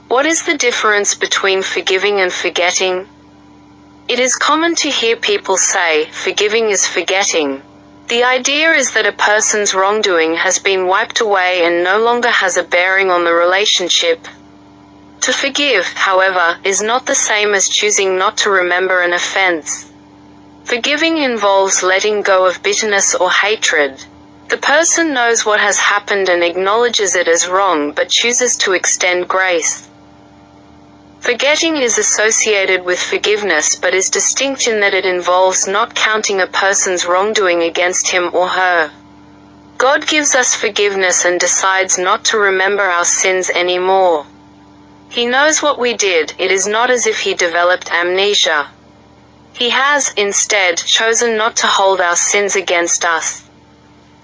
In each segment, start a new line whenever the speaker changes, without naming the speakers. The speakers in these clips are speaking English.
What is the difference between forgiving and forgetting? It is common to hear people say, forgiving is forgetting. The idea is that a person's wrongdoing has been wiped away and no longer has a bearing on the relationship. To forgive, however, is not the same as choosing not to remember an offense. Forgiving involves letting go of bitterness or hatred. The person knows what has happened and acknowledges it as wrong but chooses to extend grace. Forgetting is associated with forgiveness but is distinct in that it involves not counting a person's wrongdoing against him or her. God gives us forgiveness and decides not to remember our sins anymore. He knows what we did. It is not as if he developed amnesia. He has, instead, chosen not to hold our sins against us.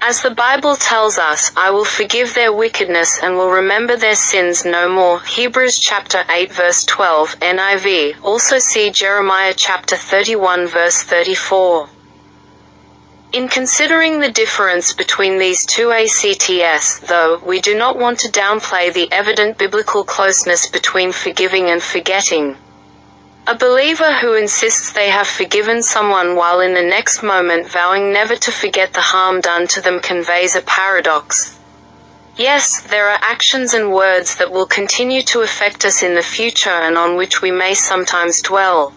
As the Bible tells us, I will forgive their wickedness and will remember their sins no more. Hebrews chapter 8 verse 12, NIV. Also see Jeremiah chapter 31 verse 34. In considering the difference between these two ACTS, though, we do not want to downplay the evident biblical closeness between forgiving and forgetting. A believer who insists they have forgiven someone while in the next moment vowing never to forget the harm done to them conveys a paradox. Yes, there are actions and words that will continue to affect us in the future and on which we may sometimes dwell.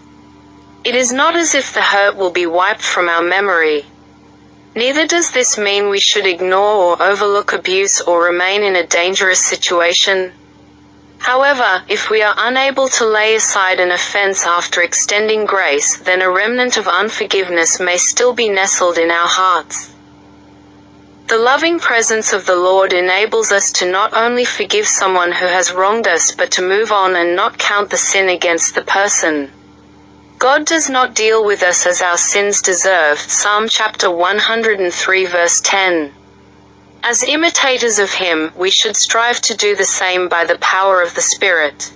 It is not as if the hurt will be wiped from our memory. Neither does this mean we should ignore or overlook abuse or remain in a dangerous situation. However, if we are unable to lay aside an offense after extending grace, then a remnant of unforgiveness may still be nestled in our hearts. The loving presence of the Lord enables us to not only forgive someone who has wronged us but to move on and not count the sin against the person. God does not deal with us as our sins deserve. Psalm chapter 103 verse 10. As imitators of Him, we should strive to do the same by the power of the Spirit.